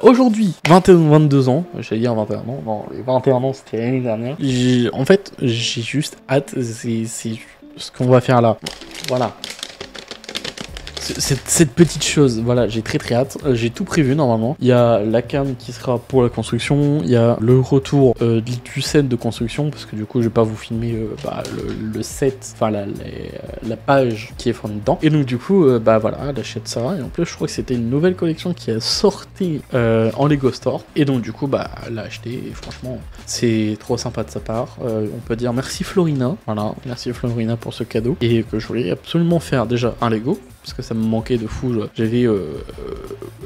Aujourd'hui, 22 ans, j'allais dire 21 ans, non, les 21 ans c'était l'année dernière. En fait, j'ai juste hâte, c'est ce qu'on va faire là. Voilà. Cette petite chose, voilà, j'ai très hâte. J'ai tout prévu normalement. Il y a la cam qui sera pour la construction. Il y a le retour du set de construction, parce que du coup, je vais pas vous filmer le set, enfin la page qui est fournie dedans. Et donc, du coup, voilà, elle achète ça. Et en plus, je crois que c'était une nouvelle collection qui a sorti en Lego Store. Et donc, du coup, elle l'a acheté. Et franchement, c'est trop sympa de sa part. On peut dire merci Florina. Voilà, merci Florina pour ce cadeau. Et que je voulais absolument faire déjà un Lego, parce que ça me manquait de fou. J'avais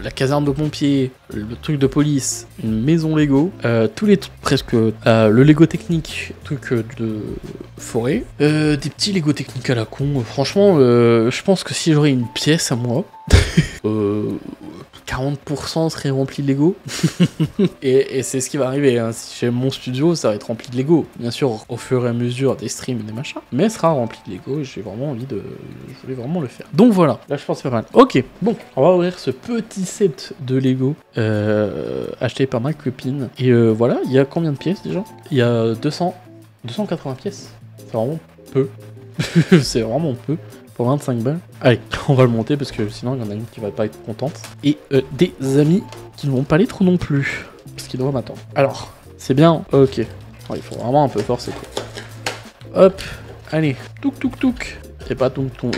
la caserne de pompiers, le truc de police, une maison Lego, tous les trucs presque, le Lego technique, truc de forêt, des petits Lego techniques à la con. Franchement, je pense que si j'aurais une pièce à moi, 40% serait rempli de Lego. et c'est ce qui va arriver, hein. Si j'ai mon studio, ça va être rempli de Lego. Bien sûr, au fur et à mesure des streams et des machins. Mais ça sera rempli de Lego et j'ai vraiment envie de... Je voulais vraiment le faire. Donc voilà, là je pense que c'est pas mal. Ok, bon, on va ouvrir ce petit set de Lego acheté par ma copine. Et voilà, il y a combien de pièces déjà? Il y a 280 pièces. C'est vraiment peu. C'est vraiment peu. Pour 25 balles. Allez, on va le monter parce que sinon il y en a une qui va pas être contente. Et des amis qui ne vont pas l'être non plus. Parce qu'ils doivent m'attendre. Alors, c'est bien. Ok. Ouais, il faut vraiment un peu forcer quoi. Hop. Allez. Touk touk touk. Et pas touk touk.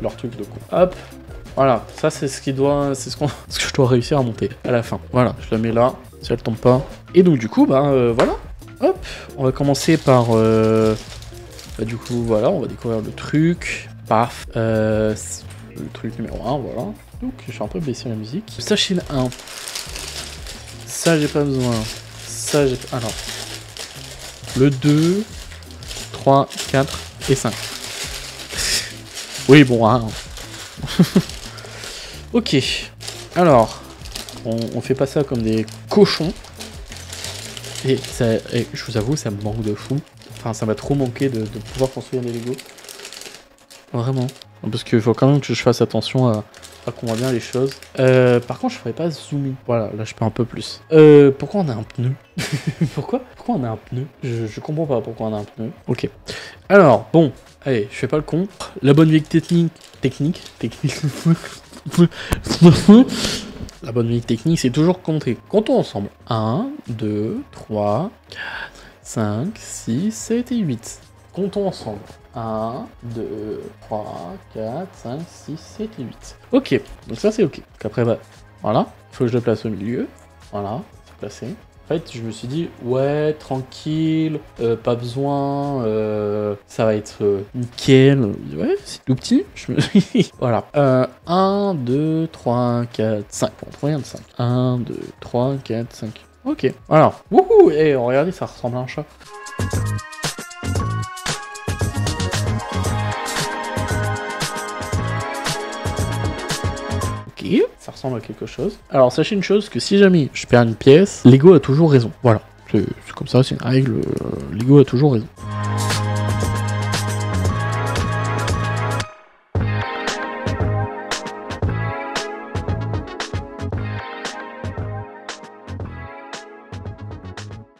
Leur truc de con. Hop. Voilà. Ça c'est ce qui doit. C'est ce que je dois réussir à monter à la fin. Voilà. Je la mets là. Si elle tombe pas. Et donc du coup, voilà. Hop. On va commencer par. Du coup, voilà. On va découvrir le truc. Paf, le truc numéro 1, voilà. Donc, je suis un peu baissé la musique. Sachet 1. Ça, j'ai pas besoin. Ça, j'ai pas... Alors. Le 2, 3, 4 et 5. Oui, bon, hein. Ok. Alors, on fait pas ça comme des cochons. Et je vous avoue, ça me manque de fou. Enfin, ça m'a trop manqué de pouvoir construire des Lego. Vraiment. Parce qu'il faut quand même que je fasse attention à qu'on voit bien les choses. Par contre, je ne ferais pas zoomer. Voilà, là je peux un peu plus. Pourquoi on a un pneu? Pourquoi on a un pneu? Je comprends pas pourquoi on a un pneu. Ok. Alors, bon. Allez, je fais pas le con. La bonne vieille technique. La bonne vieille technique, c'est toujours compter. Comptons ensemble. 1, 2, 3, 4, 5, 6, 7 et 8. Comptons ensemble. 1, 2, 3, 4, 5, 6, 7 et 8. Ok, donc ça c'est ok. Donc après, voilà, il faut que je le place au milieu. Voilà, c'est placé. En fait, je me suis dit, ouais, tranquille, pas besoin, ça va être nickel. Ouais, c'est tout petit. Je me suis dit, voilà. 1, 2, 3, 4, 5. Bon, rien de 5. 1, 2, 3, 4, 5. Ok, voilà. Wouhou! Et regardez, ça ressemble à un chat. Ça ressemble à quelque chose. Alors sachez une chose, que si jamais je perds une pièce, Lego a toujours raison. Voilà, c'est comme ça, c'est une règle, Lego a toujours raison.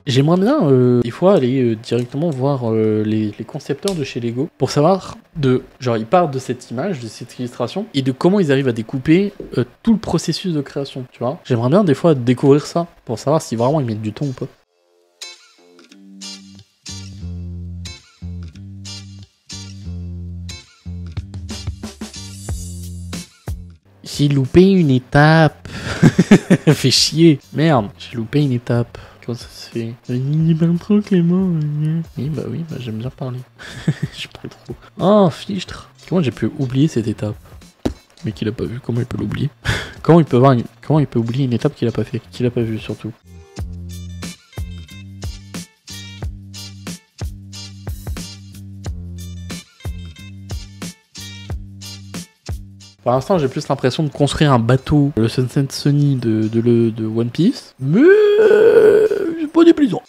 J'aimerais bien, des fois, aller directement voir les concepteurs de chez Lego pour savoir genre ils partent de cette image, de cette illustration et de comment ils arrivent à découper tout le processus de création, tu vois. J'aimerais bien des fois découvrir ça pour savoir si vraiment ils mettent du temps ou pas. J'ai loupé une étape. Fait chier. Merde, j'ai loupé une étape. Comment ça se fait? Il parle trop Clément. Oui, j'aime bien parler. Je parle trop. Oh, fichtre. Comment j'ai pu oublier cette étape? Mais qu'il a pas vu, comment il peut l'oublier? Comment il peut oublier une étape qu'il a pas fait? Qu'il a pas vu surtout. Pour l'instant, j'ai plus l'impression de construire un bateau, le Sunset Sunny de One Piece, mais c'est pas déplaisant.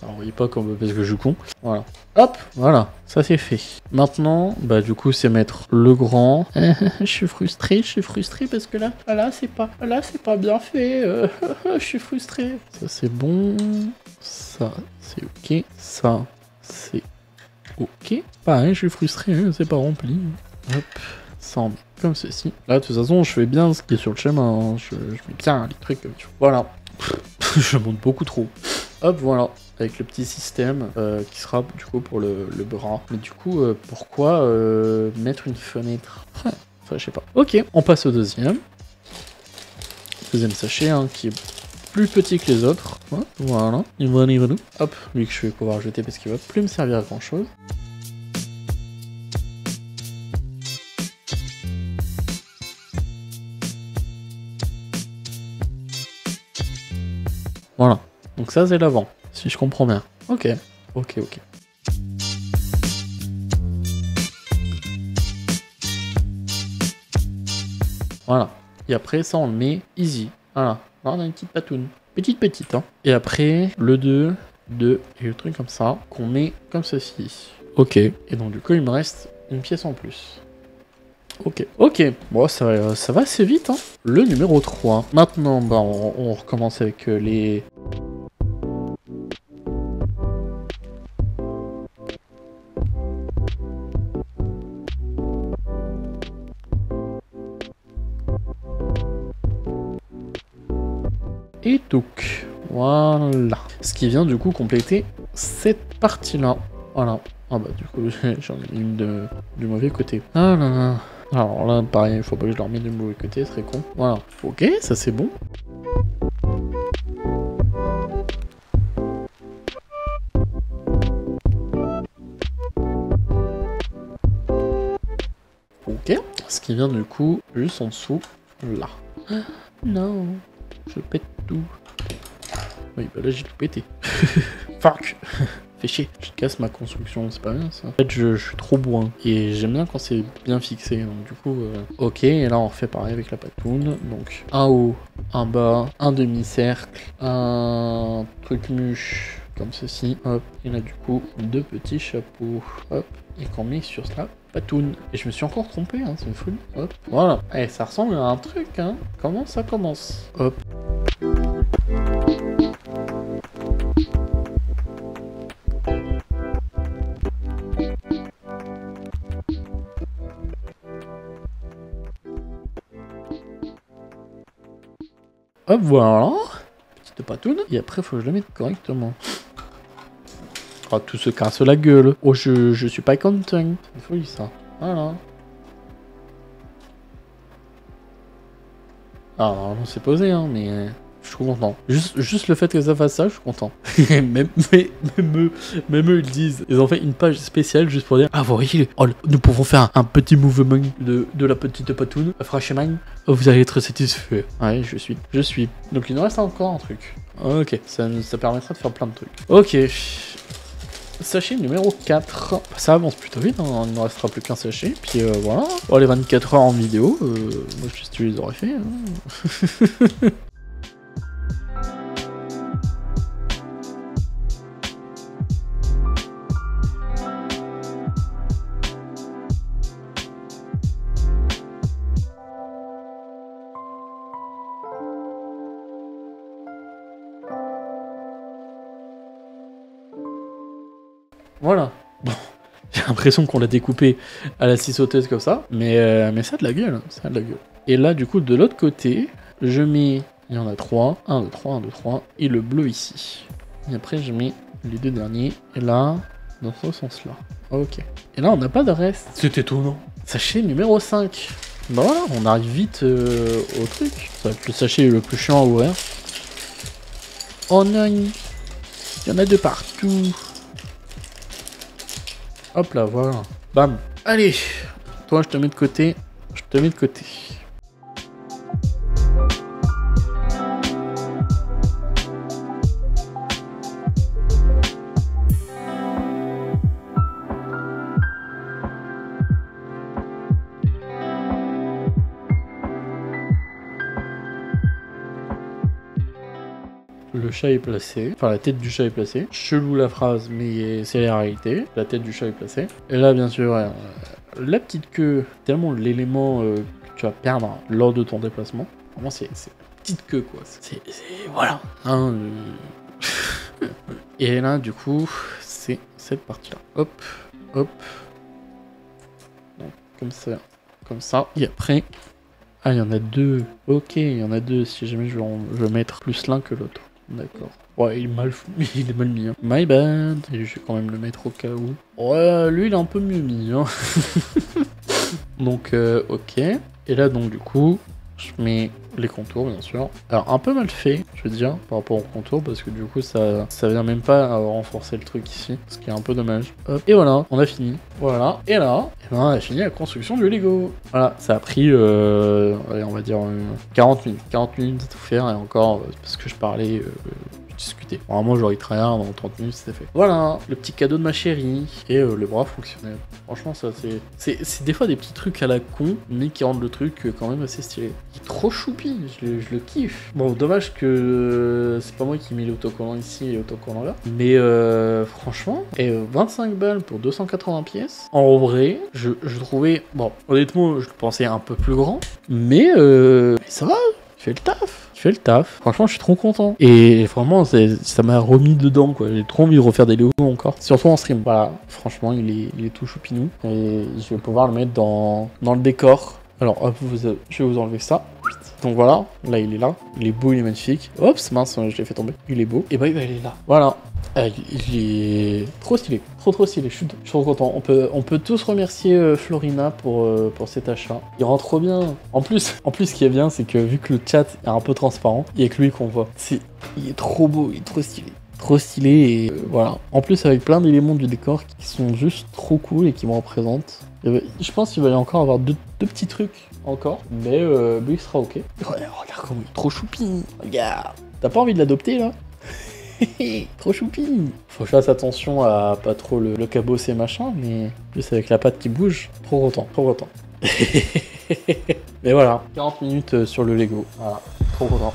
Alors, vous voyez pas comme parce que je suis con. Voilà. Hop, voilà, ça c'est fait. Maintenant, bah du coup c'est mettre le grand. Je suis frustré parce que là c'est pas bien fait. Je suis frustré. Ça c'est bon. Ça c'est ok. Ça c'est ok. Pareil, je suis frustré, hein, c'est pas rempli. Hop, ça en met comme ceci. Là de toute façon je fais bien ce qui est sur le schéma. Hein. Je mets bien les trucs comme ça. Voilà. Je monte beaucoup trop. Hop, voilà. Avec le petit système qui sera du coup pour le bras. Mais du coup, pourquoi mettre une fenêtre? Enfin, je sais pas. Ok, on passe au deuxième. Deuxième sachet, hein, qui est plus petit que les autres. Ouais, voilà. Hop, lui que je vais pouvoir jeter parce qu'il va plus me servir à grand chose. Voilà. Donc ça, c'est l'avant. Si je comprends bien. Ok. Ok. Voilà. Et après, ça, on le met easy. Voilà. Là, on a une petite patoune. Petite, hein. Et après, le 2, et le truc comme ça, qu'on met comme ceci. Ok. Et donc, du coup, il me reste une pièce en plus. Ok. Bon, ça va assez vite, hein. Le numéro 3. Maintenant, bah, on recommence avec les... Et donc, voilà. Ce qui vient du coup compléter cette partie-là. Voilà. Ah bah du coup, j'en ai une du mauvais côté. Ah là là. Alors là, pareil, il faut pas que je leur mette du mauvais côté, ce serait con. Voilà. Ok, ça c'est bon. Ok. Ce qui vient du coup juste en dessous, là. Non. Je pète tout. Oui, bah là j'ai tout pété. Fuck. Fais chier. Je casse ma construction, c'est pas bien ça. En fait, je suis trop bourrin. Et j'aime bien quand c'est bien fixé. Donc du coup, ok. Et là, on refait pareil avec la patoune. Donc, un haut, un bas, un demi-cercle, un truc mûche, comme ceci. Hop. Et là, du coup, deux petits chapeaux. Hop. Et qu'on met sur la patoune. Et je me suis encore trompé, hein, c'est une folie. Hop. Voilà. Eh, ça ressemble à un truc, hein. Comment ça commence? Hop. Hop, voilà. Petite patoune. Et après, faut que je le mette correctement. Oh, tout se casse la gueule. Oh, je suis pas content. C'est une folie, ça. Voilà. Ah, on s'est posé, hein, mais je suis content. Juste le fait que ça fasse ça, je suis content. même eux, ils disent. Ils ont fait une page spéciale juste pour dire: ah, vous voyez, oh, nous pouvons faire un petit mouvement de la petite patoune. Franchement, vous allez être satisfait. Ouais, je suis. Donc, il nous reste encore un truc. Ok, ça permettra de faire plein de trucs. Ok. Sachet numéro 4. Ça avance plutôt vite, hein. Il ne restera plus qu'un sachet. Puis voilà. Oh, les 24 heures en vidéo, moi je sais que tu les aurais fait. Hein. Voilà. Bon, j'ai l'impression qu'on l'a découpé à la scie sauteuse comme ça, mais ça a de la gueule, ça a de la gueule. Et là, du coup, de l'autre côté, je mets, il y en a 3, 1, 2, 3, 1, 2, 3, et le bleu ici. Et après, je mets les deux derniers, et là, dans ce sens-là. Ok. Et là, on n'a pas de reste. C'est étonnant. Sachet numéro 5. Bah voilà, on arrive vite au truc. Ça va être le sachet le plus chiant à ouvrir. Oh non, il y en a de partout. Hop là, voilà. Bam. Allez. Toi, je te mets de côté. Le chat est placé. Enfin, la tête du chat est placée. Chelou la phrase, mais c'est la réalité. La tête du chat est placée. Et là, bien sûr, la petite queue, tellement l'élément que tu vas perdre lors de ton déplacement. Vraiment, c'est petite queue, quoi. Voilà. Hein, Et là, du coup, c'est cette partie-là. Hop, hop. Donc, comme ça. Et après... Ah, il y en a deux. Ok, il y en a deux. Si jamais je vais mettre plus l'un que l'autre. D'accord. Ouais, il est mal mis. Hein. My bad. Et je vais quand même le mettre au cas où. Ouais, lui, il est un peu mieux mis. Hein. Donc, ok. Et là, donc, du coup, je mets les contours, bien sûr. Alors, un peu mal fait, je veux dire, par rapport aux contours, parce que du coup, ça vient même pas renforcer le truc ici, ce qui est un peu dommage. Hop. Et voilà, on a fini. Voilà. Et là, on a fini la construction du Lego. Voilà, ça a pris, allez, on va dire 40 minutes. 40 minutes à tout faire, et encore, parce que je parlais... discuter. Vraiment, j'aurais tryhard dans 30 minutes, c'était fait. Voilà, le petit cadeau de ma chérie et le bras fonctionnel. Franchement, ça, c'est des fois des petits trucs à la con, mais qui rendent le truc quand même assez stylé. Il est trop choupi, je le kiffe. Bon, dommage que c'est pas moi qui ai mis l'autocollant ici et l'autocollant là, mais franchement, 25 balles pour 280 pièces. En vrai, je trouvais, bon, honnêtement, je le pensais un peu plus grand, mais ça va, il fait le taf. Il fait le taf. Franchement, je suis trop content. Et vraiment, ça m'a remis dedans, quoi. J'ai trop envie de refaire des Lego encore. Surtout en stream. Voilà, franchement, il est tout choupinou. Et je vais pouvoir le mettre dans le décor. Alors, hop, je vais vous enlever ça. Donc voilà, là il est là, il est beau, il est magnifique. Oups, mince, je l'ai fait tomber. Il est beau. Et bah il est là. Voilà. Il est trop stylé, trop stylé. Je suis trop content. On peut tous remercier Florina pour cet achat. Il rend trop bien. En plus, ce qui est bien, c'est que vu que le chat est un peu transparent, il y a que lui qu'on voit. Il est trop beau, il est trop stylé. Trop stylé et voilà. En plus avec plein d'éléments du décor qui sont juste trop cool et qui me représentent. Je pense qu'il va y encore avoir deux petits trucs encore, mais lui il sera ok. Regarde comment il est trop choupi. Regarde. T'as pas envie de l'adopter là? Trop choupi. Faut que je fasse attention à pas trop le cabosser machin, mais juste avec la patte qui bouge, trop content. Mais voilà, 40 minutes sur le Lego. Voilà, trop content.